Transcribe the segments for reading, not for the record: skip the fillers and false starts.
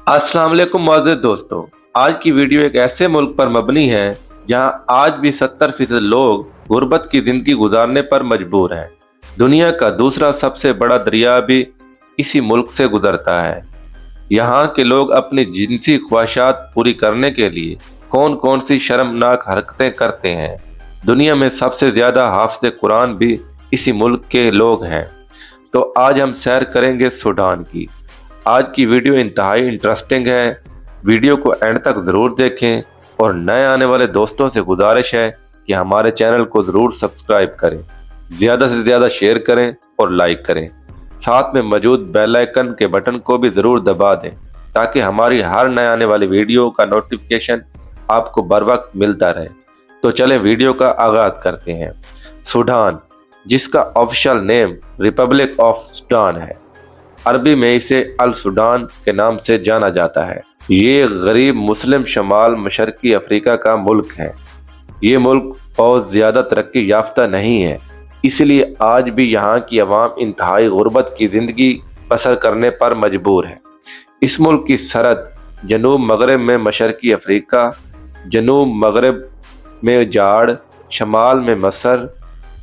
अस्सलाम वालेकुम मोअज़्ज़िज़ दोस्तों। आज की वीडियो एक ऐसे मुल्क पर मबनी है जहां आज भी 70% लोग गुर्बत की ज़िंदगी गुजारने पर मजबूर हैं। दुनिया का दूसरा सबसे बड़ा दरिया भी इसी मुल्क से गुजरता है। यहाँ के लोग अपनी जिनसी ख्वाहिशात पूरी करने के लिए कौन कौन सी शर्मनाक हरकतें करते हैं। दुनिया में सबसे ज़्यादा हाफ़िज़ कुरान भी इसी मुल्क के लोग हैं। तो आज हम सैर करेंगे सूडान की। आज की वीडियो इंतहाई इंटरेस्टिंग है। वीडियो को एंड तक ज़रूर देखें और नए आने वाले दोस्तों से गुजारिश है कि हमारे चैनल को ज़रूर सब्सक्राइब करें, ज़्यादा से ज़्यादा शेयर करें और लाइक करें। साथ में मौजूद बेल आइकन के बटन को भी ज़रूर दबा दें ताकि हमारी हर नए आने वाली वीडियो का नोटिफिकेशन आपको बर वक्त मिलता रहे। तो चलें वीडियो का आगाज़ करते हैं। सूडान, जिसका official name Republic of Sudan है, अरबी में इसे अल सूडान के नाम से जाना जाता है। ये गरीब मुस्लिम शमाल मशरकी अफ्रीका का मुल्क है। ये मुल्क बहुत ज़्यादा तरक्की याफ्ता नहीं है, इसलिए आज भी यहाँ की आवाम इंतहाई गुर्बत की ज़िंदगी बसर करने पर मजबूर है। इस मुल्क की सरहद जनूब मगरब में मशरकी अफ्रीका, जनूब मगरब में जाड़, शमाल में मसर,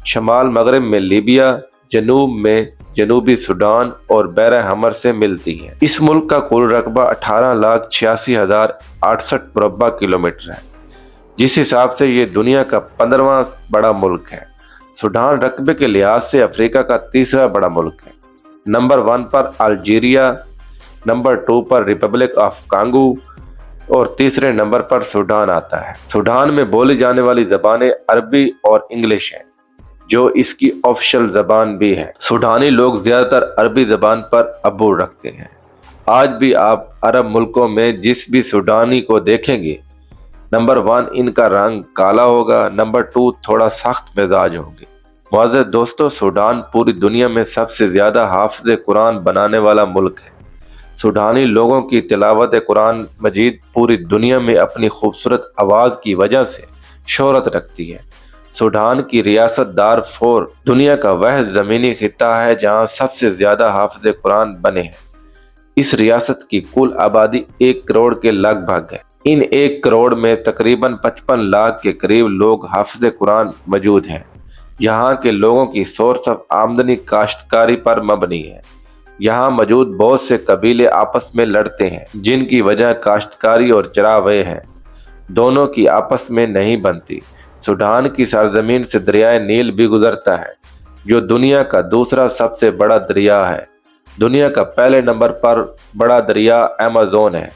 शमाल मगरब में लीबिया, जनूब में जनूबी सूडान और बहर हमर से मिलती है। इस मुल्क का कुल रकबा 18,86,068 मुरब्बा किलोमीटर है, जिस हिसाब से ये दुनिया का 15वां बड़ा मुल्क है। सूडान रकबे के लिहाज से अफ्रीका का तीसरा बड़ा मुल्क है। नंबर 1 पर अल्जीरिया, नंबर 2 पर रिपब्लिक ऑफ कांगो और तीसरे नंबर पर सूडान आता है। सूडान में बोली जाने वाली ज़बानें अरबी और इंग्लिश हैं, जो इसकी ऑफिशियल ज़बान भी है। सूडानी लोग ज़्यादातर अरबी ज़बान पर अबूर रखते हैं। आज भी आप अरब मुल्कों में जिस भी सूडानी को देखेंगे, नंबर 1 इनका रंग काला होगा, नंबर 2 थोड़ा सख्त मिजाज होंगे। मुअज़्ज़िज़ दोस्तों, सूडान पूरी दुनिया में सबसे ज़्यादा हाफ़िज़ कुरान बनाने वाला मुल्क है। सूडानी लोगों की तिलावत कुरान मजीद पूरी दुनिया में अपनी खूबसूरत आवाज़ की वजह से शोहरत रखती है। सूडान की रियासत दारफोर दुनिया का वह ज़मीनी खिता है जहाँ सबसे ज़्यादा हाफ़िज़ कुरान बने हैं। इस रियासत की कुल आबादी 1 करोड़ के लगभग है। इन 1 करोड़ में तकरीबन 55 लाख के करीब लोग हाफ़िज़ कुरान मौजूद हैं। यहाँ के लोगों की सोर्स ऑफ आमदनी काश्तकारी पर मबनी है। यहाँ मौजूद बहुत से कबीले आपस में लड़ते हैं, जिनकी वजह काश्तकारी और चरावे हैं। दोनों की आपस में नहीं बनती। सूडान की सरजमीन से दरियाए नील भी गुजरता है, जो दुनिया का दूसरा सबसे बड़ा दरिया है। दुनिया का पहले नंबर पर बड़ा दरिया अमेज़न है।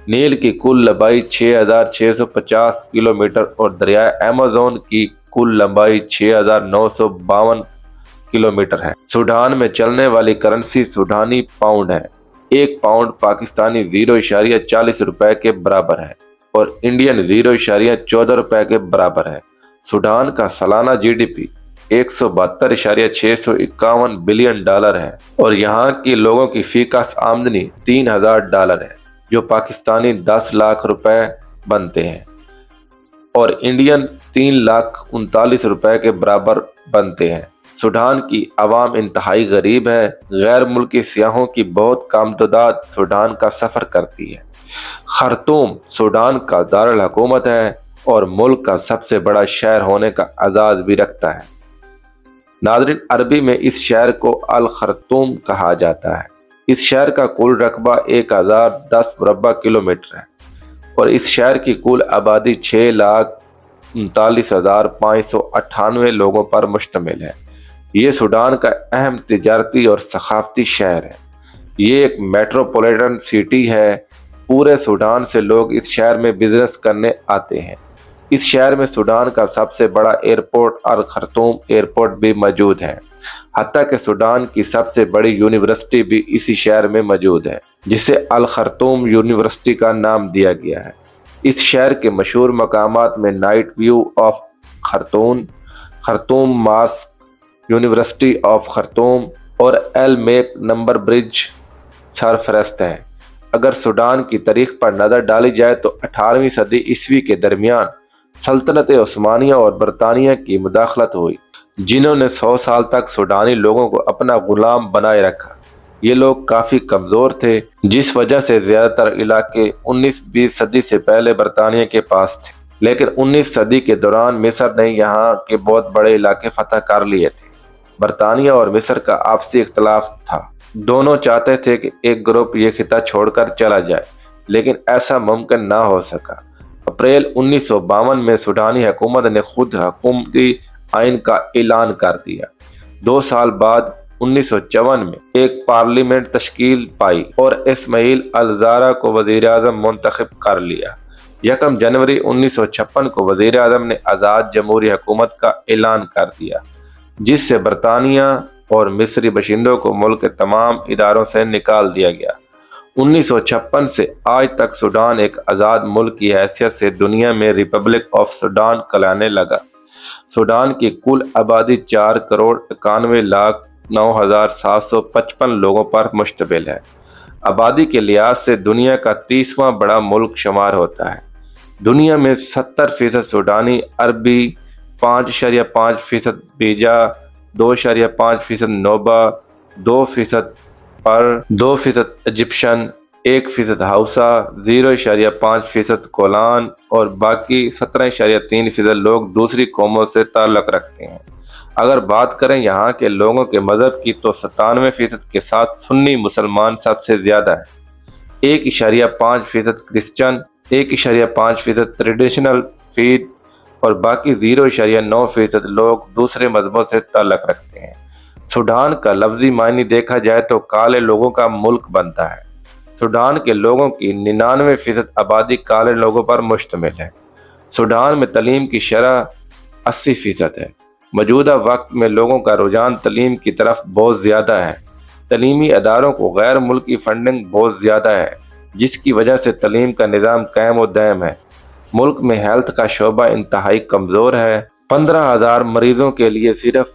नील की कुल लंबाई 6,650 किलोमीटर और दरियाए अमेज़न की कुल लंबाई 6,952 किलोमीटर है। सूडान में चलने वाली करेंसी सूडानी पाउंड है। 1 पाउंड पाकिस्तानी 0.40 रुपए के बराबर है और इंडियन 0.14 रुपए के बराबर है। सूडान का सालाना GDP 172.651 बिलियन डॉलर है और यहाँ के लोगों की फीकास आमदनी $3,000 है, जो पाकिस्तानी 10 लाख रुपए बनते हैं और इंडियन 3,39,00,000 रुपए के बराबर बनते हैं। सूडान की आवाम इंतहाई गरीब है। गैर मुल्की सियाहों की बहुत कम तादाद सूडान का सफ़र करती है। खर्तूम सूडान का दारुल हुकूमत है और मुल्क का सबसे बड़ा शहर होने का एजाज़ भी रखता है। नाज़रीन, अरबी में इस शहर को अल खर्तूम कहा जाता है। इस शहर का कुल रकबा 1,010 मुरब्बा किलोमीटर है और इस शहर की कुल आबादी 6,39,598 लोगों पर मुश्तमिल है। ये सूडान का अहम तिजारती और सकाफती शहर है। ये एक मेट्रोपॉलिटन सिटी है। पूरे सूडान से लोग इस शहर में बिजनेस करने आते हैं। इस शहर में सूडान का सबसे बड़ा एयरपोर्ट अल खर्तूम एयरपोर्ट भी मौजूद है। हत्ता कि सूडान की सबसे बड़ी यूनिवर्सिटी भी इसी शहर में मौजूद है, जिसे अल खर्तूम यूनिवर्सिटी का नाम दिया गया है। इस शहर के मशहूर मकामात में night view of Khartoum, Khartoum mosque, university of Khartoum और एल मेक नंबर ब्रिज सरफरस्त है। अगर सूडान की तारीख पर नज़र डाली जाए तो 18वीं सदी ईस्वी के दरमियान सल्तनत उस्मानिया और बरतानिया की मुदाखलत हुई, जिन्होंने 100 साल तक सूडानी लोगों को अपना गुलाम बनाए रखा। یہ لوگ کافی کمزور تھے، جس وجہ سے زیادہ تر علاقے 19-20 صدی سے پہلے برطانیہ کے پاس تھے، لیکن 19 صدی کے دوران مصر نے یہاں کے بہت بڑے علاقے فتح کر لیے تھے۔ برطانیہ اور مصر کا آپسی اختلاف تھا، دونوں چاہتے تھے کہ ایک گروپ یہ خطہ چھوڑ کر چلا جائے، لیکن ایسا ممکن نہ ہو سکا۔ اپریل 1952 میں سوڈانی حکومت نے خود حکومتی آئین کا اعلان کر دیا۔ 2 سال بعد 1954 میں ایک پارلیمنٹ تشکیل پائی اور اسماعیل الزارا کو وزیر اعظم منتخب کر لیا۔ 1 جنوری 1956 کو وزیر اعظم نے آزاد جمہوری حکومت کا اعلان کر دیا، جس سے برطانیہ اور مصری باشندوں کو ملک کے تمام اداروں سے نکال دیا گیا۔ 1956 سے آج تک سوڈان ایک آزاد ملک کی حیثیت سے دنیا میں ریپبلک آف سوڈان کہلانے لگا۔ سوڈان کی کل آبادی 4,91,09,755 لوگوں پر مشتمل ہے۔ آبادی کے لحاظ سے دنیا کا 30واں بڑا ملک شمار ہوتا ہے۔ دنیا میں 70% سوڈانی عربی، 5.5% بیجا، 2.5% نوبا، 2% پر 2% ایجپشن، 1% ہاؤسا، 0.5% کولان اور باقی 17.3% لوگ دوسری قوموں سے تعلق رکھتے ہیں۔ اگر بات کریں یہاں کے لوگوں کے مذہب کی تو 97% کے ساتھ سنی مسلمان سب سے زیادہ ہیں، 1.5% کرسچن، 1.5% ٹریڈیشنل فیتھ اور باقی 0.9% لوگ دوسرے مذہبوں سے تعلق رکھتے ہیں۔ سوڈان کا لفظی معنی دیکھا جائے تو کالے لوگوں کا ملک بنتا ہے۔ سوڈان کے لوگوں کی 99% آبادی کالے لوگوں پر مشتمل ہے۔ سوڈان میں تعلیم کی شرح 80% ہے۔ موجودہ وقت میں لوگوں کا رجحان تعلیم کی طرف بہت زیادہ ہے۔ تعلیمی اداروں کو غیر ملکی فنڈنگ بہت زیادہ ہے، جس کی وجہ سے تعلیم کا نظام قائم و دائم ہے۔ ملک میں ہیلتھ کا شعبہ انتہائی کمزور ہے۔ 15,000 مریضوں کے لیے صرف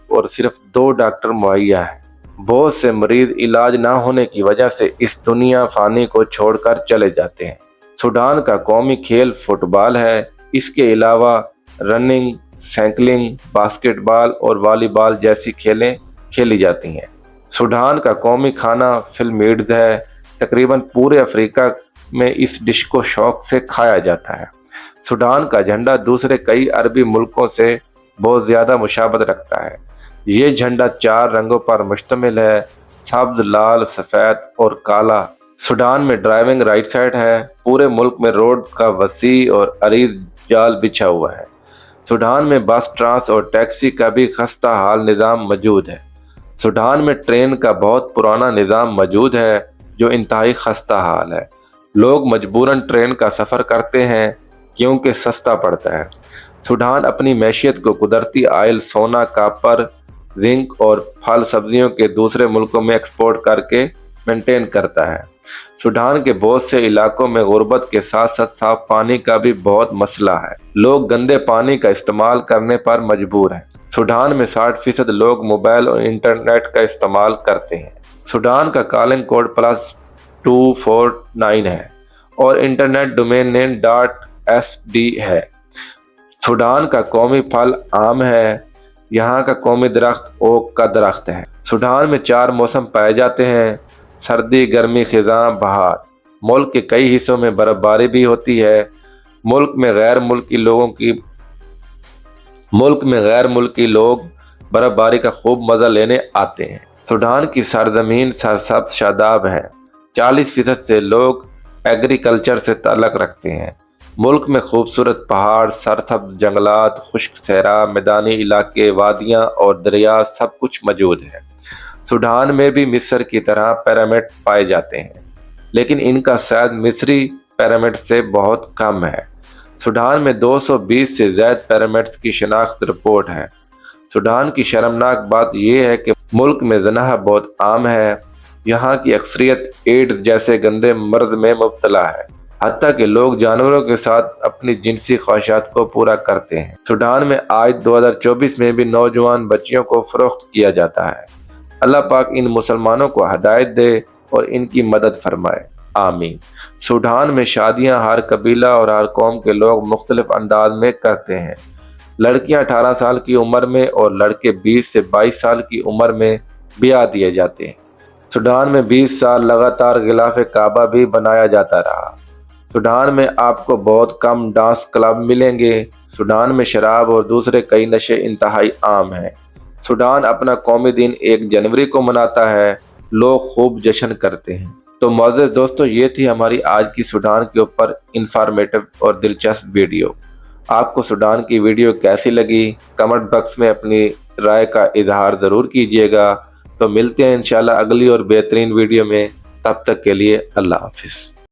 2 ڈاکٹر مہیا ہیں۔ بہت سے مریض علاج نہ ہونے کی وجہ سے اس دنیا فانی کو چھوڑ کر چلے جاتے ہیں۔ سوڈان کا قومی کھیل فٹ بال ہے۔ اس کے علاوہ رننگ، سائیکلنگ، باسکٹ بال اور والی بال جیسی کھیلیں کھیلی جاتی ہیں۔ سوڈان کا قومی کھانا فلمیڈز ہے۔ تقریباً پورے افریقہ میں اس ڈش کو شوق سے کھایا جاتا ہے۔ سوڈان کا جھنڈا دوسرے کئی عربی ملکوں سے بہت زیادہ مشابہت رکھتا ہے۔ یہ جھنڈا 4 رنگوں پر مشتمل ہے: سبز، لال، سفید اور کالا۔ سوڈان میں ڈرائیونگ رائٹ سائٹ ہے۔ پورے ملک میں روڈ کا وسیع اور عریض جال بچھا ہوا ہے۔ سوڈان میں بس، ٹرانس اور ٹیکسی کا بھی خستہ حال نظام موجود ہے۔ سوڈان میں ٹرین کا بہت پرانا نظام موجود ہے جو انتہائی خستہ حال ہے۔ لوگ مجبوراً ٹرین کا سفر کرتے ہیں کیونکہ سستا پڑتا ہے۔ سوڈان اپنی معیشت کو قدرتی آئل، سونا، کاپر، زنک اور پھل سبزیوں کے دوسرے ملکوں میں ایکسپورٹ کر کے مینٹین کرتا ہے۔ سوڈان کے بہت سے علاقوں میں غربت کے ساتھ ساتھ صاف پانی کا بھی بہت مسئلہ ہے۔ لوگ گندے پانی کا استعمال کرنے پر مجبور ہیں۔ سوڈان میں 60% لوگ موبائل اور انٹرنیٹ کا استعمال کرتے ہیں۔ سوڈان کا کالنگ کوڈ +249 ہے اور انٹرنیٹ ڈومین نیم .sd ہے۔ سوڈان کا قومی پھل آم ہے۔ یہاں کا قومی درخت اوک کا درخت ہے۔ سوڈان میں 4 موسم پائے جاتے ہیں: سردی، گرمی، خزاں، بہار۔ ملک کے کئی حصوں میں برف باری بھی ہوتی ہے۔ ملک میں غیر ملکی لوگ برف باری کا خوب مزہ لینے آتے ہیں۔ سوڈان کی سرزمین سرسبز شاداب ہے۔ 40% سے لوگ ایگریکلچر سے تعلق رکھتے ہیں۔ ملک میں خوبصورت پہاڑ، سرسبز جنگلات، خشک صحرا، میدانی علاقے، وادیاں اور دریا سب کچھ موجود ہے۔ سوڈان میں بھی مصر کی طرح پیرامڈ پائے جاتے ہیں، لیکن ان کا سائز مصری پیرامڈ سے بہت کم ہے۔ سوڈان میں 220 سے زائد پیرامڈز کی شناخت رپورٹ ہے۔ سوڈان کی شرمناک بات یہ ہے کہ ملک میں زنا بہت عام ہے۔ یہاں کی اکثریت ایڈز جیسے گندے مرض میں مبتلا ہے، حتیٰ کہ لوگ جانوروں کے ساتھ اپنی جنسی خواہشات کو پورا کرتے ہیں۔ سوڈان میں آج 2024 میں بھی نوجوان بچیوں کو فروخت کیا جاتا ہے۔ اللہ پاک ان مسلمانوں کو ہدایت دے اور ان کی مدد فرمائے، آمین۔ سوڈان میں شادیاں ہر قبیلہ اور ہر قوم کے لوگ مختلف انداز میں کرتے ہیں۔ لڑکیاں 18 سال کی عمر میں اور لڑکے 20 سے 22 سال کی عمر میں بیاہ دیے جاتے ہیں۔ सूडान में 20 साल लगातार गिलाफ काबा भी बनाया जाता रहा। सूडान में आपको बहुत कम डांस क्लब मिलेंगे। सूडान में शराब और दूसरे कई नशे इंतहाई आम हैं। सूडान अपना कौमी दिन 1 जनवरी को मनाता है। लोग खूब जश्न करते हैं। तो मुअज़्ज़ज़ दोस्तों, ये थी हमारी आज की सूडान के ऊपर इंफॉर्मेटिव और दिलचस्प वीडियो। आपको सूडान की वीडियो कैसी लगी, कमेंट बॉक्स में अपनी राय का इजहार ज़रूर कीजिएगा। तो मिलते हैं इंशाल्लाह अगली और बेहतरीन वीडियो में। तब तक के लिए अल्लाह हाफिज़।